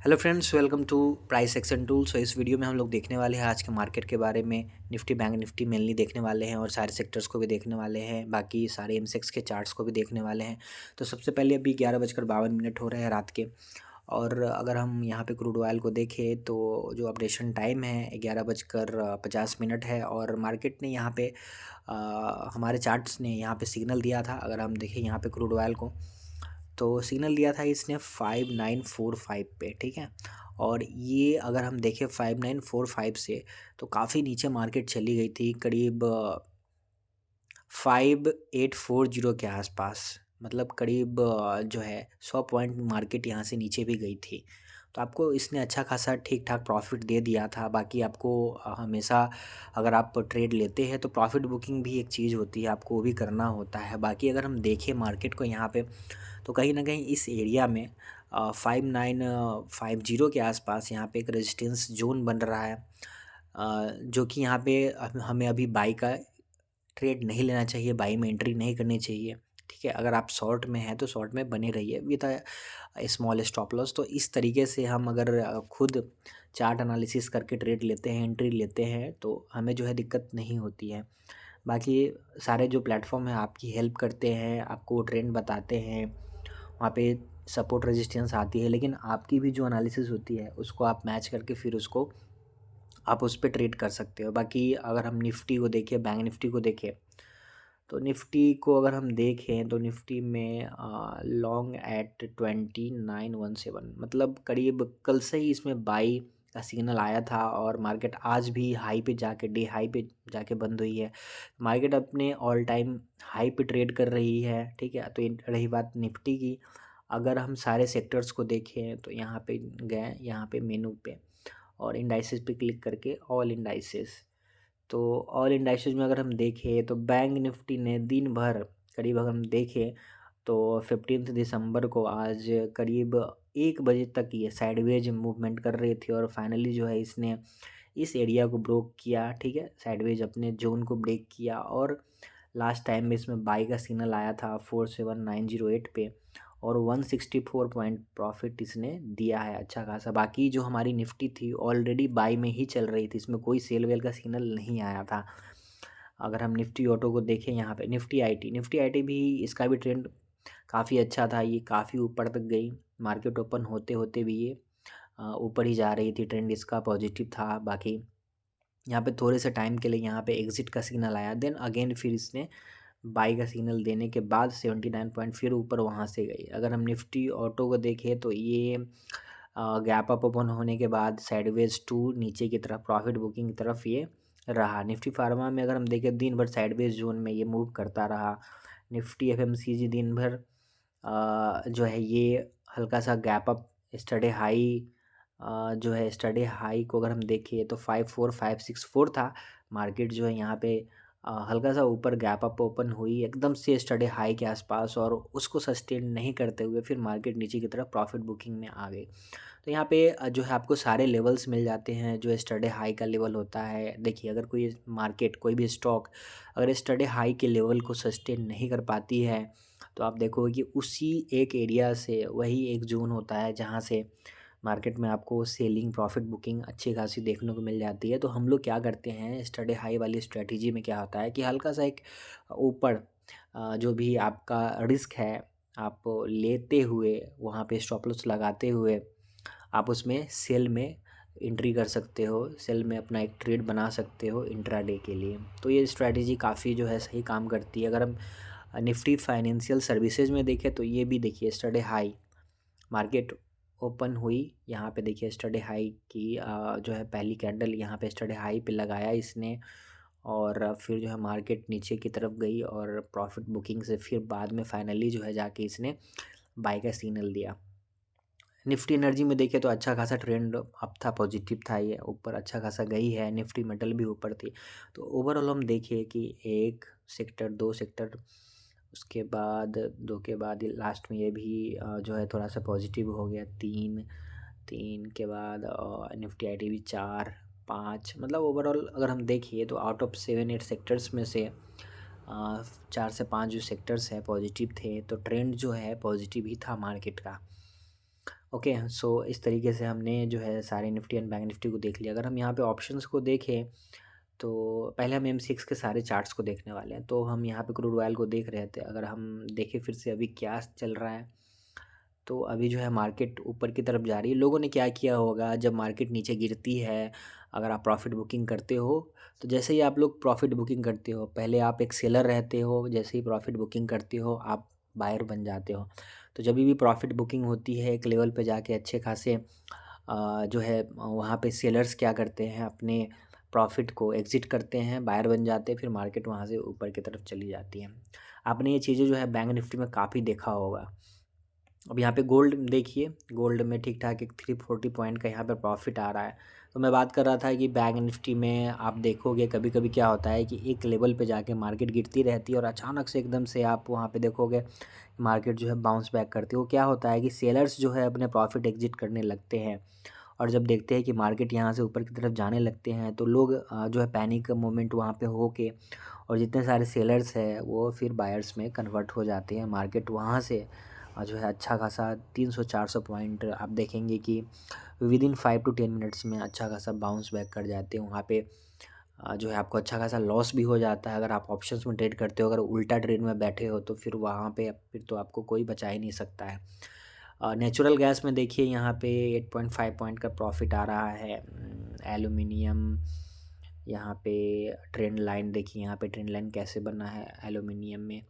Hello friends, welcome to price action tool. So इस video में हम लोग देखने वाले हैं आज के मार्केट के बारे में। निफ्टी बैंक निफ्टी मेनली देखने वाले हैं और सारे सेक्टर्स को भी देखने वाले हैं, बाकी सारे एमसेक्स के चार्ट्स को भी देखने वाले हैं। तो सबसे पहले अभी 11:52 हो रहे हैं रात के। और अगर हम यहाँ पे क्रूड ऑयल को देखें तो जो अपडेशन टाइम है 11:50 है और मार्केट ने यहाँ पे हमारे चार्ट्स ने यहाँ पे सिग्नल दिया था। अगर हम देखें यहाँ पे क्रूड ऑयल को तो सिग्नल दिया था इसने 5945 पे, ठीक है। और ये अगर हम देखें 5945 से तो काफ़ी नीचे मार्केट चली गई थी, करीब 5840 के आसपास। मतलब करीब जो है 100 पॉइंट मार्केट यहाँ से नीचे भी गई थी। तो आपको इसने अच्छा खासा ठीक ठाक प्रॉफिट दे दिया था। बाकी आपको हमेशा अगर आप ट्रेड लेते हैं तो प्रॉफिट बुकिंग भी एक चीज़ होती है, आपको वो भी करना होता है। बाकी अगर हम देखें मार्केट को यहाँ पे तो कहीं ना कहीं इस एरिया में 5950 के आसपास यहाँ पे एक रेजिस्टेंस जोन बन रहा है, जो कि यहाँ पे हमें अभी बाई का ट्रेड नहीं लेना चाहिए, बाई में एंट्री नहीं करनी चाहिए, ठीक है। अगर आप शॉर्ट में हैं तो शॉर्ट में बने रहिए विद स्मॉल स्टॉप लॉस। तो इस तरीके से हम अगर खुद चार्ट एनालिसिस करके ट्रेड लेते हैं, एंट्री लेते हैं, तो हमें जो है दिक्कत नहीं होती है। बाकी सारे जो प्लेटफॉर्म हैं आपकी हेल्प करते हैं, आपको ट्रेंड बताते हैं, वहाँ पे सपोर्ट रेजिस्टेंस आती है, लेकिन आपकी भी जो एनालिसिस होती है उसको आप मैच करके फिर उसको आप उस पर ट्रेड कर सकते हो। बाकी अगर हम निफ्टी को देखें, बैंक निफ्टी को देखें, तो निफ्टी को अगर हम देखें तो निफ्टी में लॉन्ग एट 2917, मतलब करीब कल से ही इसमें बाई का सिग्नल आया था और मार्केट आज भी हाई पे जाके डे हाई पे जाके बंद हुई है। मार्केट अपने ऑल टाइम हाई पे ट्रेड कर रही है, ठीक है। तो रही बात निफ्टी की, अगर हम सारे सेक्टर्स को देखें तो यहाँ पे गए, यहाँ पे मेनू पे और इंडाइसेस पे क्लिक करके ऑल इंडाइसेस, तो ऑल इंडाइसेस में अगर हम देखें तो बैंक निफ्टी ने दिन भर करीब अगर हम देखें तो 15 दिसंबर को आज करीब 1 बजे तक ये साइडवेज मूवमेंट कर रही थी और फाइनली जो है इसने इस एरिया को ब्रोक किया, ठीक है। साइडवेज अपने जोन को ब्रेक किया और लास्ट टाइम में इसमें बाई का सिग्नल आया था 47908 पे और 164 पॉइंट प्रॉफिट इसने दिया है अच्छा खासा। बाकी जो हमारी निफ्टी थी ऑलरेडी बाई में ही चल रही थी, इसमें कोई सेल वेल का सिग्नल नहीं आया था। अगर हम निफ्टी ऑटो को देखें, यहाँ पे निफ्टी आईटी भी इसका भी ट्रेंड काफ़ी अच्छा था, ये काफ़ी ऊपर तक गई। मार्केट ओपन होते होते भी ये ऊपर ही जा रही थी, ट्रेंड इसका पॉजिटिव था। बाकी यहाँ पे थोड़े से टाइम के लिए यहाँ पे एग्जिट का सिग्नल आया, देन अगेन फिर इसने बाई का सिग्नल देने के बाद 79 पॉइंट फिर ऊपर वहाँ से गई। अगर हम निफ्टी ऑटो को देखें तो ये गैप अप ओपन होने के बाद साइडवेज टू नीचे की तरफ प्रॉफिट बुकिंग की तरफ ये रहा। निफ्टी फार्मा में अगर हम देखें दिन भर साइडवेज जोन में ये मूव करता रहा। निफ्टी एफएमसीजी दिन भर जो है ये हल्का सा गैप अप स्टडे हाई, जो है स्टडे हाई को अगर हम देखें तो 54564 था। मार्केट जो है यहाँ पे हल्का सा ऊपर गैप अप ओपन हुई एकदम से स्टडे हाई के आसपास और उसको सस्टेन नहीं करते हुए फिर मार्केट नीचे की तरफ प्रॉफिट बुकिंग में आ गई। तो यहाँ पे जो है आपको सारे लेवल्स मिल जाते हैं। जो स्टडे हाई का लेवल होता है, देखिए अगर कोई मार्केट कोई भी स्टॉक अगर स्टडे हाई के लेवल को सस्टेन नहीं कर पाती है तो आप देखोगे कि उसी एक एरिया से वही एक जोन होता है जहाँ से मार्केट में आपको सेलिंग प्रॉफिट बुकिंग अच्छी खासी देखने को मिल जाती है। तो हम लोग क्या करते हैं, स्टडे हाई वाली स्ट्रेटजी में क्या होता है कि हल्का सा एक ऊपर जो भी आपका रिस्क है आप लेते हुए वहाँ पे स्टॉप लॉस लगाते हुए आप उसमें सेल में एंट्री कर सकते हो, सेल में अपना एक ट्रेड बना सकते हो इंट्राडे के लिए। तो ये स्ट्रैटेजी काफ़ी जो है सही काम करती है। अगर हम निफ्टी फाइनेंशियल सर्विसेज में देखें तो ये भी देखिए स्टडे हाई मार्केट ओपन हुई, यहाँ पे देखिए स्टडे हाई की जो है पहली कैंडल यहाँ पे स्टडे हाई पे लगाया इसने और फिर जो है मार्केट नीचे की तरफ गई और प्रॉफिट बुकिंग से फिर बाद में फाइनली जो है जाके इसने बाई का सिग्नल दिया। निफ्टी एनर्जी में देखें तो अच्छा खासा ट्रेंड अप था, पॉजिटिव था, ये ऊपर अच्छा खासा गई है। निफ्टी मेटल भी ऊपर थी। तो ओवरऑल हम देखें कि एक सेक्टर, दो सेक्टर, उसके बाद दो के बाद लास्ट में ये भी जो है थोड़ा सा पॉजिटिव हो गया। तीन तीन के बाद निफ्टी आईटी भी चार पाँच, मतलब ओवरऑल अगर हम देखिए तो आउट ऑफ 7-8 सेक्टर्स में से 4 से 5 जो सेक्टर्स हैं पॉजिटिव थे। तो ट्रेंड जो है पॉजिटिव ही था मार्केट का। ओके, सो इस तरीके से हमने जो है सारे निफ्टी एंड बैंक निफ्टी को देख लिया। अगर हम यहाँ पे ऑप्शंस को देखें तो पहले हम M6 के सारे चार्ट्स को देखने वाले हैं। तो हम यहाँ पे क्रूड ऑयल को देख रहे थे, अगर हम देखें फिर से अभी क्या चल रहा है, तो अभी जो है मार्केट ऊपर की तरफ जा रही है। लोगों ने क्या किया होगा, जब मार्केट नीचे गिरती है, अगर आप प्रॉफिट बुकिंग करते हो, तो जैसे ही आप लोग प्रॉफिट बुकिंग करते हो, पहले आप एक सेलर रहते हो, जैसे ही प्रॉफिट बुकिंग करते हो आप बायर बन जाते हो। तो जब भी प्रॉफिट बुकिंग होती है एक लेवल पे जाके अच्छे खासे जो है वहाँ पे सेलर्स क्या करते हैं, अपने प्रॉफिट को एग्ज़िट करते हैं, बायर बन जाते हैं, फिर मार्केट वहाँ से ऊपर की तरफ चली जाती है। आपने ये चीज़ें जो है बैंक निफ्टी में काफ़ी देखा होगा। अब यहाँ पे गोल्ड देखिए, गोल्ड में ठीक ठाक एक 340 पॉइंट का यहाँ पे प्रॉफिट आ रहा है। तो मैं बात कर रहा था कि बैंक निफ्टी में आप देखोगे कभी कभी क्या होता है कि एक लेवल पे जाके मार्केट गिरती रहती है और अचानक से एकदम से आप वहाँ पे देखोगे मार्केट जो है बाउंस बैक करती है। वो क्या होता है कि सेलर्स जो है अपने प्रॉफिट एग्जिट करने लगते हैं, और जब देखते हैं कि मार्केट यहाँ से ऊपर की तरफ जाने लगते हैं तो लोग जो है पैनिक मोमेंट वहाँ पे हो के, और जितने सारे सेलर्स हैं वो फिर बायर्स में कन्वर्ट हो जाते हैं। मार्केट वहाँ से जो है अच्छा खासा 300-400 पॉइंट आप देखेंगे कि विदिन 5 to 10 मिनट्स में अच्छा खासा बाउंस बैक कर जाते हैं। वहाँ पे जो है आपको अच्छा खासा लॉस भी हो जाता है अगर आप ऑप्शंस में ट्रेड करते हो। अगर उल्टा ट्रेड में बैठे हो तो फिर वहाँ पे फिर तो आपको कोई बचा ही नहीं सकता है। नेचुरल गैस में देखिए यहाँ पे 8.5 पॉइंट का प्रॉफिट आ रहा है। एल्यूमिनियम, यहाँ पे ट्रेंड लाइन देखिए, यहाँ पे ट्रेंड लाइन कैसे बना है एल्यूमिनियम में।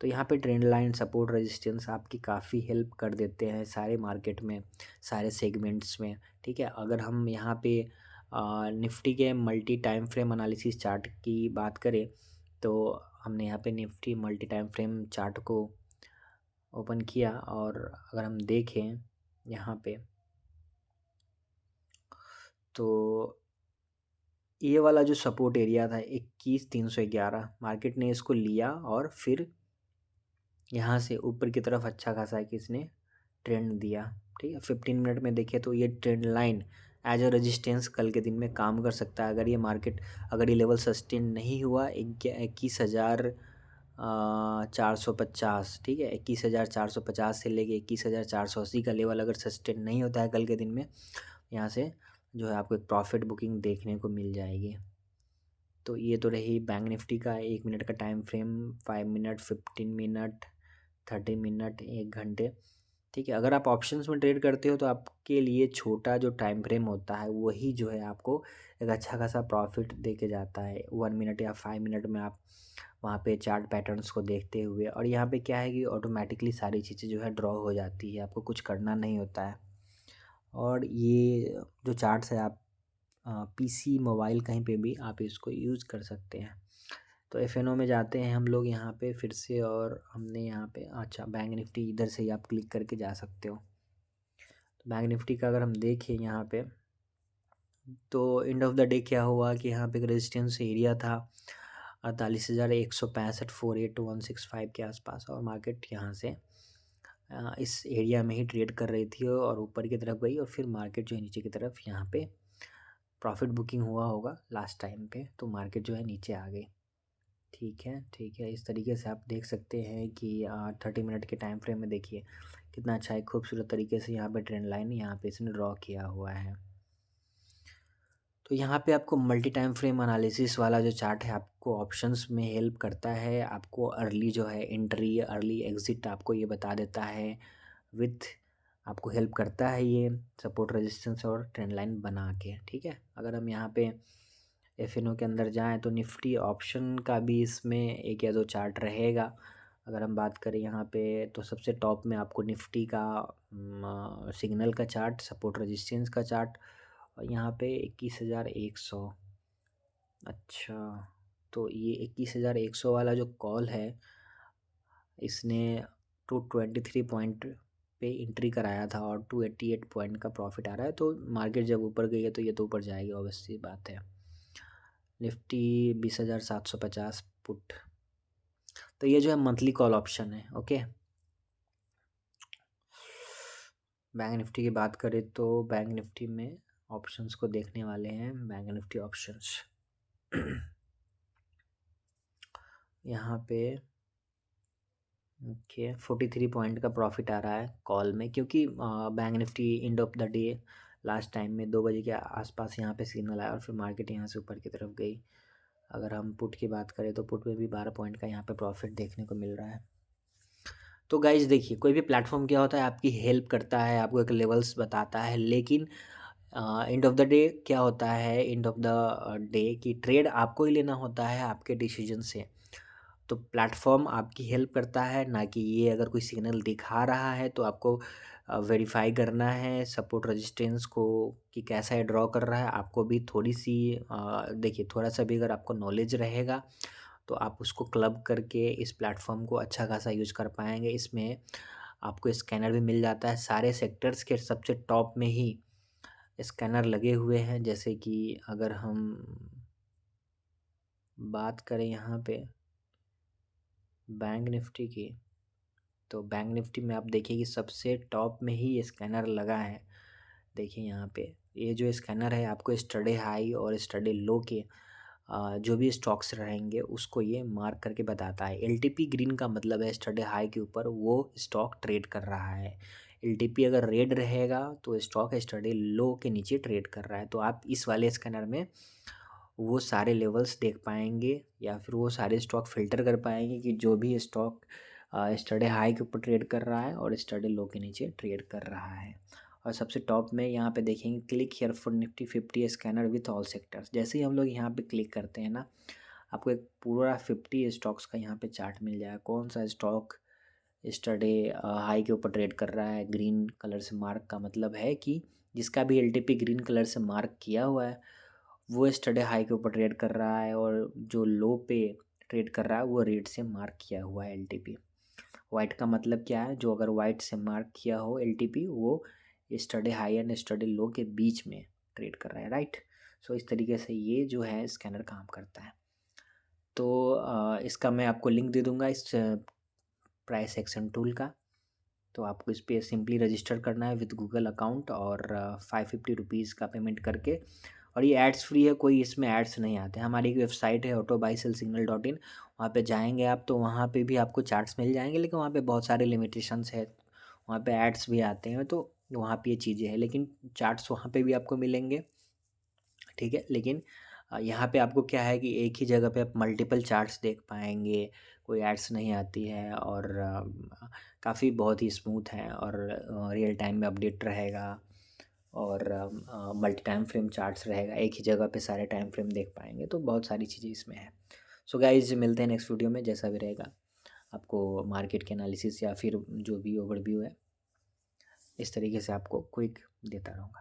तो यहाँ पे ट्रेंड लाइन सपोर्ट रेजिस्टेंस आपकी काफ़ी हेल्प कर देते हैं सारे मार्केट में, सारे सेगमेंट्स में। ठीक है, अगर हम यहाँ पे निफ्टी के multi time frame analysis chart की बात करें तो हमने यहाँ पे Nifty multi time frame chart को ओपन किया, और अगर हम देखें यहाँ पे तो ये वाला जो सपोर्ट एरिया था 21,311, मार्केट ने इसको लिया और फिर यहाँ से ऊपर की तरफ अच्छा खासा है कि इसने ट्रेंड दिया। ठीक है, 15 मिनट में देखें तो ये trend line as a resistance कल के दिन में काम कर सकता है। अगर ये मार्केट, अगर ये लेवल सस्टेन नहीं हुआ 21,450, ठीक है, 21,450 से लेके 21,480 का लेवल अगर सस्टेन नहीं होता है कल के दिन में, यहाँ से जो है आपको एक प्रॉफिट बुकिंग देखने को मिल जाएगी। तो ये तो रही बैंक निफ्टी का 1 मिनट का time frame, 5 minute, 15 minute, 30 minute, 1 घंटे। ठीक है, अगर आप ऑप्शंस में ट्रेड करते हो तो आपके लिए छोटा जो टाइम फ्रेम होता है वही जो है आपको एक अच्छा खासा प्रॉफिट दे के जाता है। 1 मिनट या 5 मिनट में आप वहाँ पे चार्ट पैटर्न्स को देखते हुए, और यहाँ पे क्या है कि ऑटोमेटिकली सारी चीज़ें जो है ड्रॉ हो जाती है, आपको कुछ करना नहीं होता है। और ये जो चार्ट्स है आप पीसी मोबाइल कहीं पे भी आप इसको यूज़ कर सकते हैं। तो एफ.एन.ओ में जाते हैं हम लोग यहाँ पे फिर से, और हमने यहाँ पे अच्छा बैंक निफ्टी इधर से ही आप क्लिक करके जा सकते हो। तो बैंक निफ्टी का अगर हम देखें यहाँ पे तो एंड ऑफ द डे क्या हुआ कि यहाँ पे एक रेजिस्टेंस एरिया था 48,165, 48,165 के आसपास, और मार्केट यहाँ से इस एरिया में ही ट्रेड कर रही थी और ऊपर की तरफ गई, और फिर मार्केट जो है नीचे की तरफ यहाँ पे प्रॉफिट बुकिंग हुआ होगा लास्ट टाइम पे, तो मार्केट जो है नीचे आ गई। ठीक है, ठीक है, इस तरीके से आप देख सकते हैं कि 30 मिनट के टाइम फ्रेम में देखिए कितना अच्छा है, खूबसूरत तरीके से यहाँ पे ट्रेंड लाइन यहाँ पे इसने ड्रॉ किया हुआ है। तो यहाँ पे आपको मल्टी टाइम फ्रेम एनालिसिस वाला जो चार्ट है आपको ऑप्शंस में हेल्प करता है, आपको अर्ली जो है एंट्री, अर्ली एग्ज़िट आपको ये बता देता है, विथ आपको हेल्प करता है ये सपोर्ट रेजिस्टेंस और ट्रेंड लाइन बना के। ठीक है, अगर हम यहाँ पे एफ.एन.ओ के अंदर जाएँ तो निफ्टी ऑप्शन का भी इसमें एक या दो चार्ट रहेगा। अगर हम बात करें यहाँ पे तो सबसे टॉप में आपको निफ्टी का सिग्नल का चार्ट, सपोर्ट रेजिस्टेंस का चार्ट, और यहाँ पे 21,100। अच्छा, तो ये 21,100 वाला जो कॉल है इसने 223 पॉइंट पे एंट्री कराया था और 288 पॉइंट का प्रॉफिट आ रहा है। तो मार्केट जब ऊपर गई है तो ये तो ऊपर जाएगी, ऑब्वियस सी बात है। निफ्टी 20,750 पुट, तो ये जो है मंथली कॉल ऑप्शन है। ओके, बैंक निफ्टी की बात करें तो बैंक निफ्टी में ऑप्शंस को देखने वाले हैं, बैंक निफ्टी ऑप्शंस यहाँ पे ओके, 43 पॉइंट का प्रॉफिट आ रहा है कॉल में, क्योंकि bank Nifty end of the day last time में 2 बजे के आसपास यहाँ पे सिग्नल आया और फिर मार्केट यहाँ से ऊपर की तरफ गई। अगर हम पुट की बात करें तो पुट में भी 12 पॉइंट का यहाँ पे प्रॉफिट देखने को मिल रहा है। तो गाइज देखिए, कोई भी प्लेटफॉर्म क्या होता है, आपकी हेल्प करता है, आपको एक लेवल्स बताता है, लेकिन एंड ऑफ द डे क्या होता है, एंड ऑफ द डे की ट्रेड आपको ही लेना होता है आपके डिसीजन से। तो प्लेटफॉर्म आपकी हेल्प करता है, ना कि ये अगर कोई सिग्नल दिखा रहा है तो आपको वेरीफाई करना है सपोर्ट रेजिस्टेंस को कि कैसा है ड्रॉ कर रहा है। आपको भी थोड़ी सी देखिए, थोड़ा सा भी अगर आपको नॉलेज रहेगा तो आप उसको क्लब करके इस प्लेटफॉर्म को अच्छा खासा यूज कर पाएंगे। इसमें आपको स्कैनर भी मिल जाता है, सारे सेक्टर्स के सबसे टॉप में ही स्कैनर लगे हुए हैं। जैसे कि अगर हम बात करें यहाँ पे बैंक निफ्टी की, तो बैंक निफ्टी में आप देखिए कि सबसे टॉप में ही ये स्कैनर लगा है। देखिए यहाँ पे ये जो स्कैनर है आपको स्टडे हाई और स्टडे लो के जो भी स्टॉक्स रहेंगे उसको ये मार्क करके बताता है। एलटीपी ग्रीन का मतलब है स्टडे हाई के ऊपर वो स्टॉक ट्रेड कर रहा है। एलटीपी अगर रेड रहेगा तो स्टॉक स्टडे लो के नीचे ट्रेड कर रहा है। तो आप इस वाले स्कैनर में वो सारे लेवल्स देख पाएंगे या फिर वो सारे स्टॉक फिल्टर कर पाएंगे कि जो भी स्टॉक स्टडे हाई के ऊपर ट्रेड कर रहा है और स्टडे लो के नीचे ट्रेड कर रहा है। और सबसे टॉप में यहाँ पे देखेंगे click here for Nifty 50 scanner with all sectors. जैसे ही हम लोग यहाँ पे क्लिक करते हैं ना, आपको एक पूरा 50 स्टॉक्स का यहाँ पे चार्ट मिल जाएगा। कौन सा स्टॉक स्टडे हाई के ऊपर ट्रेड कर रहा है, ग्रीन कलर से मार्क का मतलब है कि जिसका भी एलटीपी ग्रीन कलर से मार्क किया हुआ है वो स्टडे हाई के ऊपर ट्रेड कर रहा है, और जो लो पे ट्रेड कर रहा है वो रेड से मार्क किया हुआ है एलटीपी। वाइट का मतलब क्या है, जो अगर वाइट से मार्क किया हो एलटीपी वो स्टडे हाई एंड स्टडे लो के बीच में ट्रेड कर रहा है, राइट। सो इस तरीके से ये जो है स्कैनर काम करता है। तो इसका मैं आपको लिंक दे दूंगा इस प्राइस एक्शन टूल का। तो आपको इस पर सिंपली रजिस्टर करना है विद गूगल अकाउंट और 550 रुपीज़ का पेमेंट करके। और ये एड्स फ्री है, कोई इसमें एड्स नहीं आते। हमारी एक वेबसाइट है autobuyselsignal.in, वहाँ पे जाएंगे आप तो वहाँ पे भी आपको चार्ट्स मिल जाएंगे, लेकिन वहाँ पे बहुत सारे लिमिटेशंस है, वहाँ पे एड्स भी आते हैं। तो वहाँ पे ये चीज़ें हैं, लेकिन चार्ट्स वहाँ पे भी आपको मिलेंगे, ठीक है। लेकिन यहाँ पे आपको क्या है कि एक ही जगह पे आप मल्टीपल चार्ट्स देख पाएंगे, कोई एड्स नहीं आती है, और काफ़ी बहुत ही स्मूथ है, और रियल टाइम में अपडेट रहेगा, और मल्टी टाइम फ्रेम चार्ट्स रहेगा। एक ही जगह पे सारे टाइम फ्रेम देख पाएंगे, तो बहुत सारी चीज़ें इसमें है। सो गाइज मिलते हैं नेक्स्ट वीडियो में, जैसा भी रहेगा आपको मार्केट के एनालिसिस या फिर जो भी ओवरव्यू है इस तरीके से आपको क्विक देता रहूँगा।